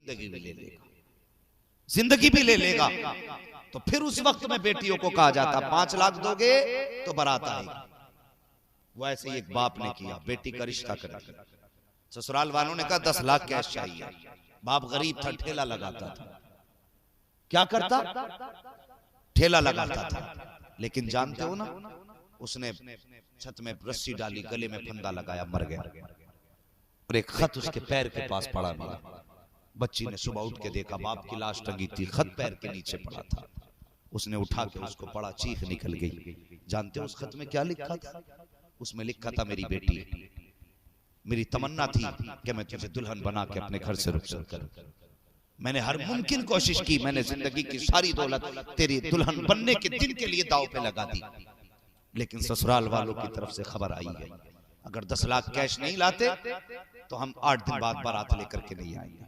जिंदगी भी ले लेगा, जिंदगी भी ले लेगा। तो फिर उस वक्त में बेटियों को कहा जाता 5 लाख दोगे तो बारात आएगी। वैसे एक बाप ने किया, बेटी का रिश्ता कर दिया। ससुराल वालों ने कहा 10 लाख कैश चाहिए। बाप गरीब था, ठेला लगाता था। क्या करता? ठेला लगाता था। लेकिन जानते हो ना, उसने छत में रस्सी डाली, गले में फंदा लगाया, मर गया। और एक खत उसके पैर के पास पड़ा मिला। बच्ची ने सुबह उठ के देखा, बाप की लाश टंगी थी, खत पैर के नीचे पड़ा था। उसने उठा के उसको पढ़ा, चीख निकल गई। जानते हो उस खत में क्या लिखा था? उसमें लिखा था, मेरी बेटी, मेरी तमन्ना थी कि मैं तुझे दुल्हन बना के अपने घर से रुखसत करूं। मैंने हर मुमकिन कोशिश की, मैंने जिंदगी की सारी दौलत तेरी दुल्हन बनने के दिन के लिए दांव पे लगा दी। लेकिन ससुराल वालों की तरफ से खबर आई है, अगर 10 लाख कैश नहीं लाते तो हम 8 दिन बाद बारात लेकर के नहीं आएंगे।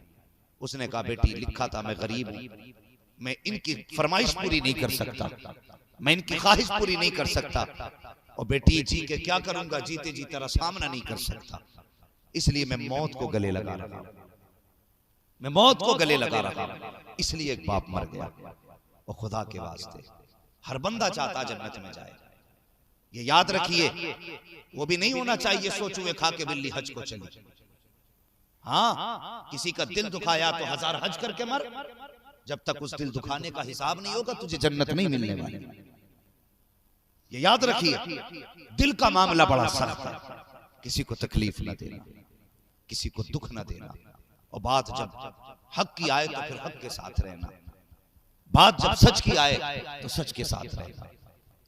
उसने कहा, बेटी लिखा था, मैं गरीब हूं, मैं इनकी फरमाइश पूरी नहीं कर सकता, मैं इनकी ख्वाहिश पूरी नहीं कर सकता। और बेटी जी के क्या करूंगा, जीते जी तेरा सामना नहीं कर सकता, इसलिए मैं मौत को गले लगा रहा, मैं मौत को गले लगा रहा। इसलिए एक बाप मर गया। और खुदा के वास्ते हर बंदा चाहता जन्नत में जाए, ये याद रखिए। वो भी नहीं होना चाहिए सोचुए खा के बिल्ली हज को चली। हाँ, किसी का दिल दुखाया तो 1000 हज करके मर, जब तक उस दिल दुखाने का हिसाब नहीं होगा तुझे जन्नत नहीं मिलने वाली। ये याद रखिए, दिल का मामला बड़ा सख्त है। किसी को तकलीफ न देना, किसी को दुख न देना। और बात जब हक की आए तो फिर हक के साथ रहना, बात जब सच की आए तो सच के साथ रहना,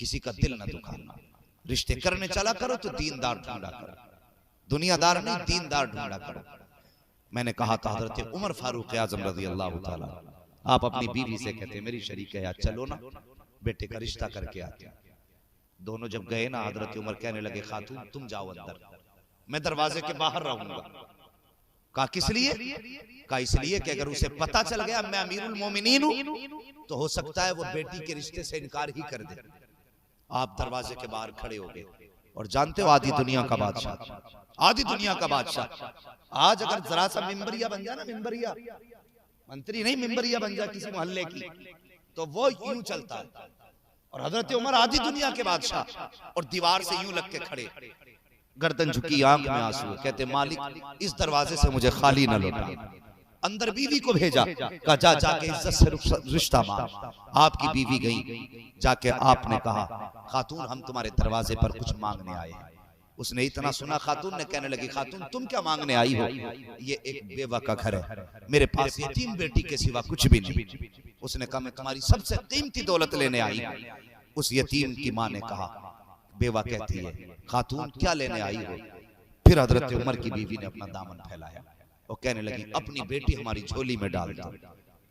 किसी का दिल न दुखाना। रिश्ते करने चला करो तो दीनदार ढूंढा करो, दुनियादार नहीं, दीनदार ढूंढा करो। मैंने कहा था हजरत उमर फारूक आजम रज़ी अल्लाह ताला, आप अपनी बीवी से कहते मेरी शरीक है, चलो ना बेटे का रिश्ता करके आते हैं। दोनों जब गए ना, हजरत उमर कहने लगे, खातून तुम जाओ अंदर, मैं दरवाजे के बाहर रहूंगा। कहा किस लिए? कहा इसलिए कि अगर उसे पता चल गया मैं अमीरुल मोमिनीन हूं तो हो सकता है वो बेटी के रिश्ते से इनकार ही कर दे। आप दरवाजे के बाहर खड़े हो गए। और जानते हो आधी दुनिया का बादशाह, आधी दुनिया का बादशाह आज अगर जरा सा मिंबरिया बन जाए ना, मिंबरिया, मंत्री नहीं, मिंबरिया बन जाए किसी मोहल्ले की, तो वो यूं चलता है। और हजरत उमर आधी दुनिया के बादशाह, और दीवार से यूं लग के खड़े, गर्दन झुकी, आंख में आंसू, कहते मालिक इस दरवाजे से मुझे खाली न लौटा। अंदर बीवी को भेजा, कहा जा जाके इज्जत से रिश्ता मांग। आपकी बीवी गई, जाके आपने कहा, खातून हम तुम्हारे दरवाजे पर कुछ मांगने आए हैं। उसने इतना सुना, खातून ने कहने लगी, खातून तुम क्या मांगने आई हो? ये एक बेवा का घर है, मेरे पास यतीम बेटी के सिवा कुछ भी नहीं। उसने कहा मैं तुम्हारी सबसे कीमती दौलत लेने आई हूं। उस यतीम की मां ने कहा, बेवा कहती है, खातून क्या लेने आई हो? फिर हजरत उमर की बीवी ने अपना दामन फैलाया और कहने लगी, अपनी बेटी हमारी झोली में डाल दो।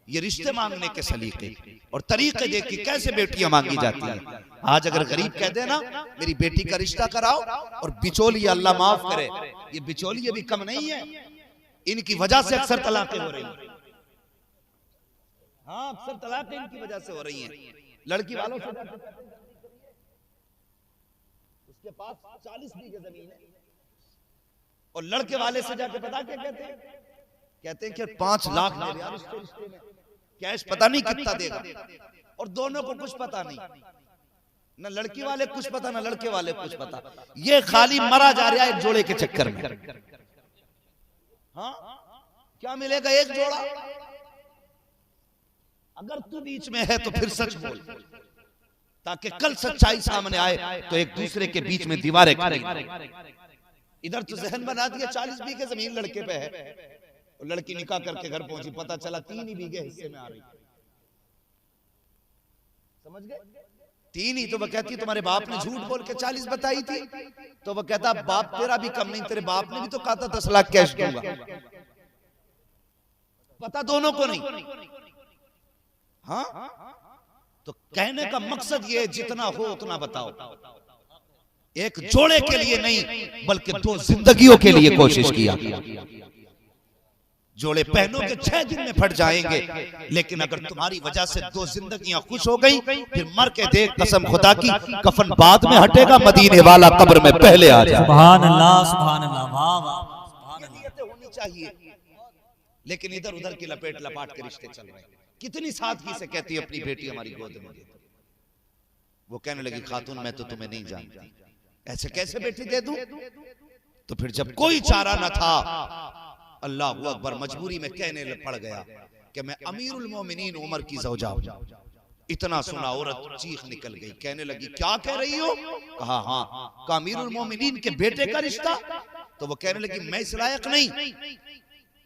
ये रिश्ते मांगने के सलीके और तरीके देख के कैसे बेटियां मांगी जाती हैं। आज अगर गरीब कह देना मेरी बेटी का रिश्ता कराओ, और बिचौलिए अल्लाह माफ करे, ये बिचौलिए भी कम नहीं है, इनकी वजह से अक्सर तलाकें हो रही हैं। हाँ, अक्सर तलाकें इनकी वजह से हो रही हैं। लड़की वालों से उसके पास 40 बीघे जमीन है, और लड़के वाले से जाके पता क्या कहते हैं? कहते हैं कि 5 लाख दे यार इसके रिश्ते में, कैश पता नहीं कितना देगा। और दोनों को कुछ पता नहीं, ना लड़की वाले कुछ पता, ना लड़के वाले कुछ पता। ये खाली मरा जा रहा है एक जोड़े के चक्कर में। हाँ, क्या मिलेगा? एक जोड़ा। अगर तू बीच में है तो फिर सच बोल, ताकि कल सच्चाई सामने आए तो एक दूसरे के बीच में दीवारें खड़ी। इधर तो जहन बना दिया 40 बीघे जमीन लड़के पे है, और लड़की निकाह करके घर पहुंची, पता चला 3 ही बीघे हिस्से में आ रही। समझ गए? 3 ही। तो वह कहती तुम्हारे बाप ने झूठ बोल के 40 बताई थी। तो वह कहता बाप तेरा भी कम नहीं, तेरे बाप ने भी तो कहा था 10 लाख कैश दूंगा। पता दोनों को नहीं। हाँ, तो कहने का मकसद ये, जितना हो उतना बताओ। एक जोड़े के लिए नहीं बल्कि 2 जिंदगियों के लिए कोशिश किया। जोड़े पहनों के 6 दिन में फट जाएंगे, लेकिन अगर तुम्हारी वजह से 2 जिंदगियां खुश हो गई, फिर मर के देख, कसम खुदा की, कफन बाद में हटेगा, मदीने वाला कब्र में पहले आ जाए। सुभान अल्लाह, सुभान अल्लाह। वाह वाह, ये नियतें होनी चाहिए। लेकिन इधर उधर की लपेट लपाट के रिश्ते चल रहे हैं। कितनी सादगी से कहती है अपनी बेटी हमारी गोद में दे दो। वो कहने लगी खातून मैं तो तुम्हें नहीं जानती, ऐसे कैसे बेटी दे दूं? तो फिर जब कोई चारा न था, अल्लाह अकबर, मजबूरी में कहने पड़ गया कि मैं अमीरुल मोमिनीन उमर की ज़ौजा हूं। इतना सुना औरत चीख निकल गई, कहने लगी क्या कह रही हो? कहा हाँ। कहा अमीरुल मोमिनीन के बेटे का रिश्ता? तो वो कहने लगी मैं इस लायक नहीं।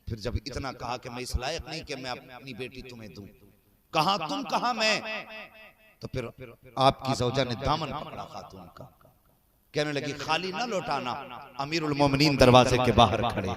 फिर जब इतना कहा कि मैं इस लायक नहीं कि मैं अपनी बेटी तुम्हें दूं, कहा तुम कहा मैं, तो फिर आपकी ज़ौजा ने दामन पकड़ा खातून का, कहने लगी खाली ना लौटाना, अमीरुल मोमिनीन दरवाजे के बाहर खड़े।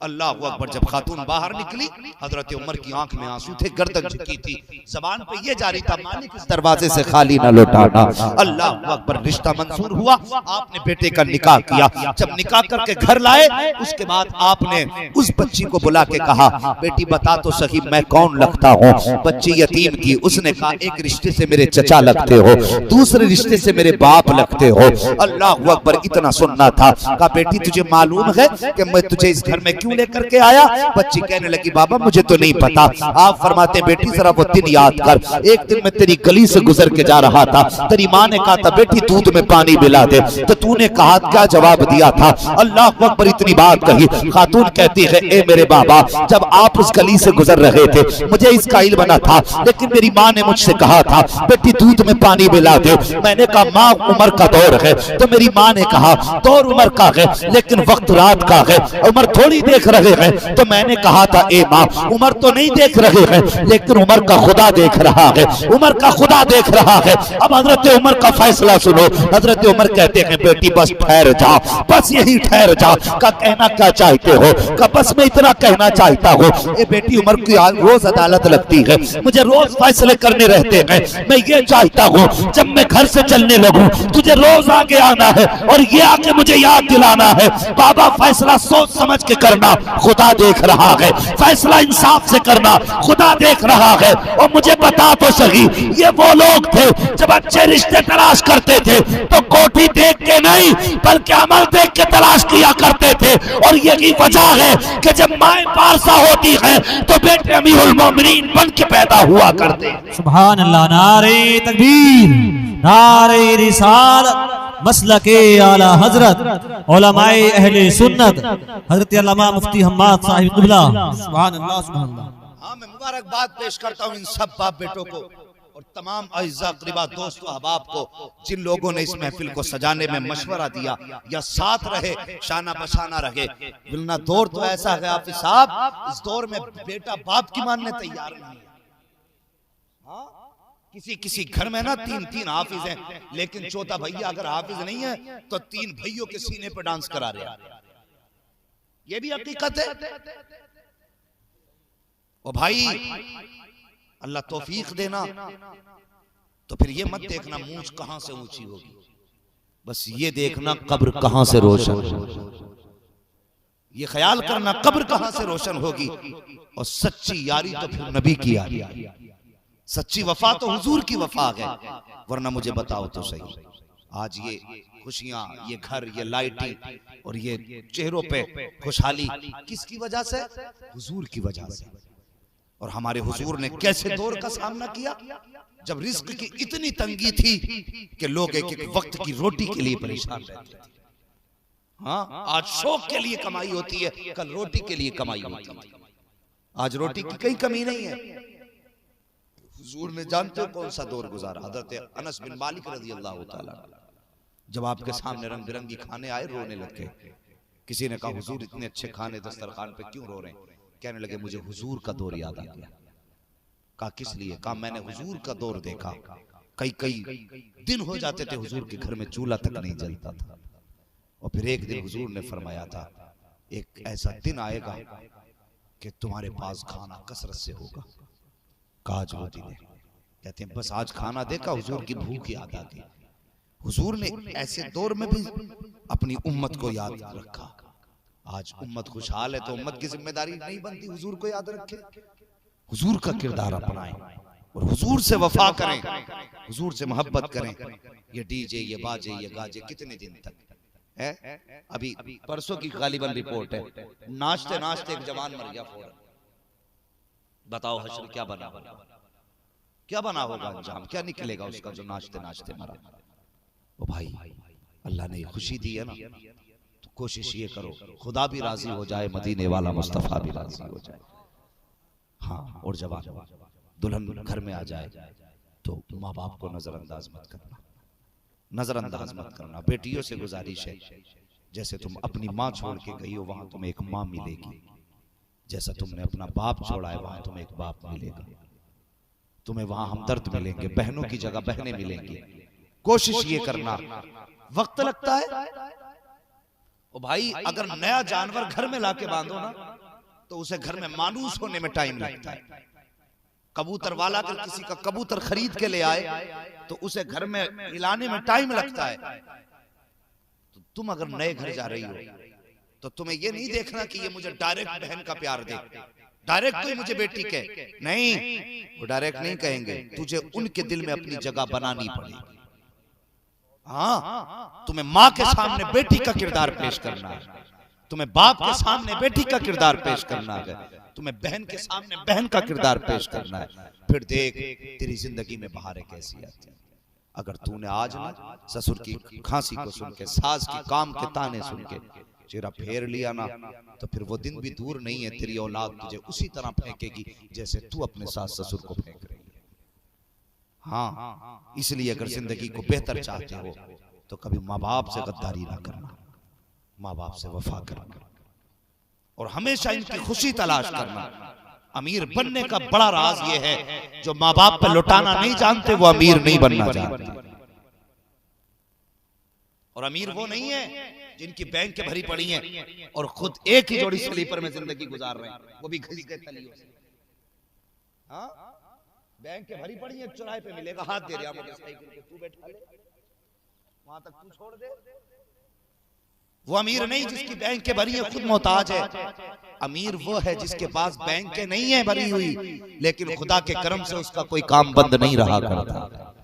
अल्लाह अकबर। जब खातून बाहर निकली, हजरत उमर की आंख में आंसू थे, गर्दन झुकी थी, जबान पे ये जारी था मालिक इस दरवाजे से खाली ना लौटाना। अल्लाह अकबर। रिश्ता मंजूर हुआ, आपने बेटे का निकाह किया। जब निकाह करके घर लाए, उसके बाद आपने उस बच्ची को बुला के कहा बेटी बता तो सही मैं कौन लगता हूँ? बच्ची यतीम थी, उसने कहा एक रिश्ते से मेरे चचा लगते हो, दूसरे रिश्ते से मेरे बाप लगते हो। अल्लाह अकबर। इतना सुनना था। कहा बेटी तुझे मालूम है कि मैं तुझे इस घर में क्यों लेकर के आया? बच्ची कहने लगी बाबा मुझे तो नहीं पता। आप फरमाते बेटी जरा वो दिन याद कर, एक दिन मैं तेरी गली से गुजर के जा रहा था, तेरी माँ ने कहा था बेटी दूध में पानी मिला दे, तो तूने कहा क्या जवाब दिया था? अल्लाह अकबर। इतनी बात कही। खातून कहती है ए मेरे बाबा, जब आप उस गली से गुजर रहे थे मुझे इसका इल्म बना था, लेकिन मेरी माँ ने मुझसे कहा था बेटी दूध में पानी मिला दे। मैंने कहा माँ उमर का दौर है, तो मेरी माँ ने कहा दौर उमर का है लेकिन वक्त रात का है, उमर थोड़ी देख रहे हैं। तो मैंने कहा था ए माँ उमर तो नहीं देख रहे हैं लेकिन उमर का खुदा देख रहा है, उमर का खुदा देख रहा है। अब हजरत उमर का फैसला सुनो। हजरत उमर कहते हैं बेटी बस ठहर जा, बस यही ठहर जा। का कहना क्या चाहते हो? का बस मैं इतना कहना चाहता हूँ। ए बेटी उमर की रोज अदालत लगती है, मुझे रोज फैसले करने रहते हैं। मैं ये चाहता हूँ जब मैं घर से चलने लगूं तुझे रोज आगे आना है और ये आके मुझे याद दिलाना है बाबा फैसला सोच समझ के करना, खुदा देख रहा है। फैसला इंसाफ से करना, खुदा देख रहा है। और मुझे बता तो सही ये वो लोग थे जब अच्छे रिश्ते तलाश करते थे तो कोठी देख के नहीं बल्कि अमल देख के तलाश किया करते थे। और यही वजह है कि जब माए पारसा होती है तो बेटे अमीरुल मोमिनीन बन के पैदा हुआ करते। सुभान अल्लाह। नारे तकबीर, नारे रिसालत, मसलके आला हजरत उलमाए अहले सुन्नत हजरत अल्लामा मुफ्ती हम्माद साहिब क़िबला। सुभान अल्लाह, सुभान अल्लाह। हाँ मैं मुबारकबाद पेश करता हूँ इन सब बाप बेटों को और तमाम अज़्ज़ा क़रीबा दोस्तों अहबाब को जिन लोगों ने इस महफिल को सजाने में मशवरा दिया या साथ रहे, शाना बशाना रहे। वरना दौर तो ऐसा है हाफिज साहब, इस दौर में बेटा बाप की मानने तैयार नहीं है। हाँ? किसी घर में ना तीन हाफिज हैं, लेकिन चौथा भैया अगर हाफिज नहीं है तो तीन भैयों के सीने पर डांस करा रहे हैं। ये भी हकीकत है। ओ भाई अल्लाह तौफीक देना, तो फिर ये मत देखना मूंछ कहां से ऊंची होगी, बस ये देखना कब्र कहां से रोशन, ये ख्याल करना कब्र कहां से रोशन होगी। और सच्ची यारी तो फिर नबी की यारी, सच्ची वफा तो हुजूर की वफा है। वरना मुझे बताओ तो सही, आज ये खुशियां, ये घर, ये लाइटिंग और ये चेहरों पे खुशहाली किसकी वजह से? हुजूर की वजह से। और हमारे हुजूर ने कैसे दौर का सामना किया जब रिस्क की इतनी तंगी थी कि लोग एक एक वक्त की रोटी के लिए परेशान रहते थे। हाँ, आज शौक के लिए कमाई होती है, कल रोटी के लिए कमाई होती है। आज रोटी की कहीं कमी नहीं है। हुजूर ने जानते हो कौन सा दौर गुजारा? हजरत अनस बिन मालिक रज़ी अल्लाह तआला जब आपके सामने रंग बिरंगी खाने आए रोने लगे। किसी ने कहा हुजूर इतने अच्छे खाने दस्तरखान पे क्यों रो रहे हैं? कहने लगे मुझे हुजूर का दौर याद आ गया। कहा किस लिए? कहा मैंने हुजूर का दौर देखा, कई दिन हो जाते थे हुजूर के घर में चूल्हा तक नहीं जलता था। और फिर एक दिन हुजूर ने फरमाया था एक ऐसा दिन आएगा कि तुम्हारे पास खाना कसरत से होगा। कहा आज वो दिन है। कहते हैं बस आज खाना देखा हुजूर की भूख याद आ गई। हुजूर ने ऐसे दौर में भी अपनी उम्मत को याद रखा। आज उम्मत खुशहाल है तो उम्मत की जिम्मेदारी नहीं बनती हुजूर को याद रखे, हुजूर का किरदार अपनाएं और हुजूर से वफा करें, हुजूर से मोहब्बत करें। ये डीजे, ये बाजे, ये गाजे कितने दिन तक? है। अभी परसों की गालिबन रिपोर्ट है, नाचते नाचते एक जवान मर गया फौरन। बताओ हश्र क्या बना होगा, क्या बना होगा अंजाम, क्या निकलेगा उसका जो नाचते नाचते मरा। ओ भाई, अल्लाह ने खुशी दी है ना, तो कोशिश ये करो खुदा भी राजी हो जाए, मदीने वाला मुस्तफा भी राजी हो जाए। हाँ, और जवान दुल्हन घर में आ जाए तो माँ बाप को नजरअंदाज मत करना, नजरअंदाज मत करना। बेटियों से गुजारिश है, जैसे तुम अपनी माँ छोड़ के गई हो वहां तुम्हें एक माँ मिलेगी, जैसा तुमने अपना बाप छोड़ा है वहां तुम्हें एक बाप मिलेगा। तुम्हें वहां हमदर्द मिलेंगे, बहनों की जगह बहनें मिलेंगी। कोशिश ये करना, वक्त लगता है ओ भाई, अगर नया जानवर घर में लाके बांधो ना तो उसे घर में मानूस होने में टाइम लगता है। कबूतर वाला अगर किसी का कबूतर खरीद के ले आए तो उसे घर में मिलाने में टाइम लगता है। तो तुम अगर नए घर जा रही हो तो तुम्हें ये नहीं देखना कि ये मुझे डायरेक्ट बहन का प्यार दे, डायरेक्ट कोई मुझे बेटी कहे, नहीं, वो डायरेक्ट नहीं कहेंगे। तुझे उनके दिल में अपनी जगह बनानी पड़ेगी। हाँ, तुम्हें माँ के सामने बेटी का किरदार पेश करना है, तुम्हें बाप के सामने बेटी का किरदार पेश करना है, तुम्हें बहन के सामने बहन का किरदार पेश करना है। फिर देख तेरी जिंदगी में बहारें कैसी आती है। अगर तूने आज ना ससुर की खांसी को सुन के, सास की काम के ताने सुन के चेहरा फेर लिया ना, तो फिर वो दिन भी दूर नहीं है, तेरी औलाद तुझे उसी तरह फेंकेगी जैसे तू अपने सास ससुर को फेंक रही है। हाँ, इसलिए अगर जिंदगी को बेहतर चाहते हो तो कभी माँ बाप से गद्दारी ना करना, माँ बाप से वफा करना, और हमेशा इनकी खुशी तलाश करना। अमीर बनने का बड़ा राज ये है, जो माँ बाप पे लुटाना नहीं जानते वो अमीर नहीं बनना जानते। और अमीर वो नहीं है जिनकी बैंक के भरी पड़ी हैं और खुद एक ही जोड़ी स्लीपर में जिंदगी गुजार रहे हैं, वो भी घिस के तलियों से। हाँ, बैंक के भरी पड़ी है, चौराहे पे मिलेगा, हाथ दे रहा मोटरसाइकिल पे, तू बैठा ले, वहां तक तू छोड़ दे। वो अमीर नहीं जिसकी बैंक के भरी है, खुद मोहताज है। अमीर वो है जिसके पास बैंक के नहीं है भरी हुई, लेकिन खुदा के करम से उसका कोई काम बंद नहीं रहा करता,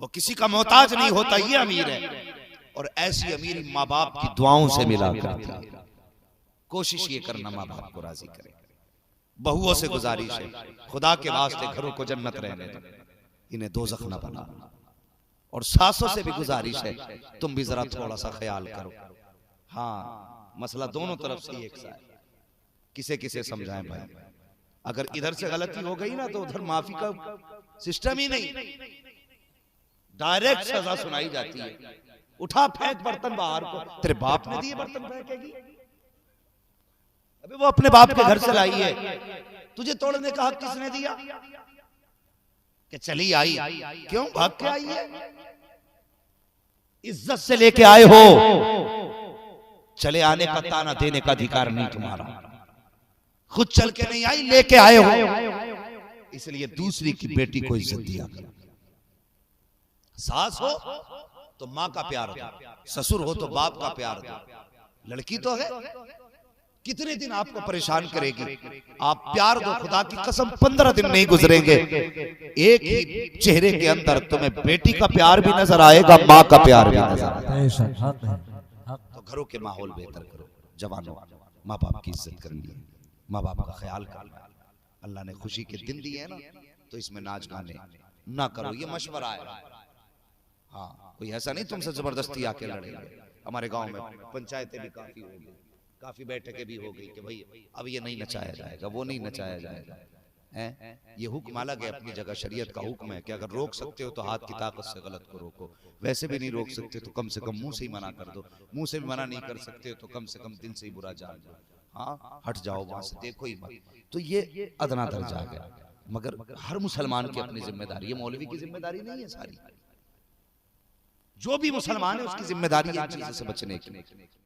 वो किसी का मोहताज नहीं होता, ये अमीर है। और ऐसी अमीरी माँ बाप की दुआओं से मिला करती है। कोशिश ये करना माँ बाप को राजी करे। बहुओं से गुजारिश है, खुदा के वास्ते घरों को जन्नत रहने दो, इन्हें दोज़ख न बनाना। और सासों से भी गुजारिश है, तुम भी जरा थोड़ा सा ख्याल करो। हाँ, मसला दोनों तरफ से एक सा है, किसे किसे समझाएं भाई। अगर इधर से गलती हो गई ना तो उधर माफी का सिस्टम ही नहीं, डायरेक्ट सजा सुनाई जाती है। उठा फेंक बर्तन बाहर को, तेरे बाप ने दिए बर्तन फेंकेगी? अबे वो अपने बाप के घर से लाई है, तुझे तोड़ने का हक किसने दिया? कि चली आई, क्यों भाग के आई है? इज्जत से लेके आए हो, चले आने का ताना देने का अधिकार नहीं तुम्हारा। खुद चल के नहीं आई, लेके आए हो, इसलिए दूसरी की बेटी को इज्जत दिया। सास हो तो माँ का प्यार दो, ससुर हो तो बाप का प्यार दो। लड़की तो है, कितने दिन आपको परेशान करेगी, आप प्यार दो। खुदा की कसम 15 दिन नहीं गुजरेंगे, एक ही चेहरे के अंदर तुम्हें बेटी का प्यार भी नजर आएगा, माँ का प्यार भी नजर आएगा। तो घरों के माहौल बेहतर करो। जवानों, माँ बाप की इज्जत करनी है, माँ बाप का ख्याल करना। अल्लाह ने खुशी के दिन दिए हैं ना, तो इसमें नाच गाने ना करो, ये मशवरा है। हाँ, कोई ऐसा नहीं तुमसे जबरदस्ती आके लड़ेंगे। हमारे गांव में पंचायतें भी काफी हो गई, काफी बैठकें भी हो गई कि भाई अब ये नहीं नचाया जाएगा, वो नहीं नचाया जाएगा। हैं, ये हुक्म अलग है, अपनी जगह शरीयत का हुक्म है कि अगर रोक सकते हो तो हाथ की ताकत से गलत को रोको। वैसे भी नहीं रोक सकते तो कम से कम मुंह से ही मना कर दो, मुंह से भी मना नहीं कर सकते तो कम से कम दिल से ही बुरा जान दो। हाँ, हट जाओ वहां से, देखो ही मत। तो ये अदना दर्जा है, मगर हर मुसलमान की अपनी जिम्मेदारी है, मौलवी की जिम्मेदारी नहीं है सारी। जो भी मुसलमान है उसकी जिम्मेदारी है इन चीजों से बचने की।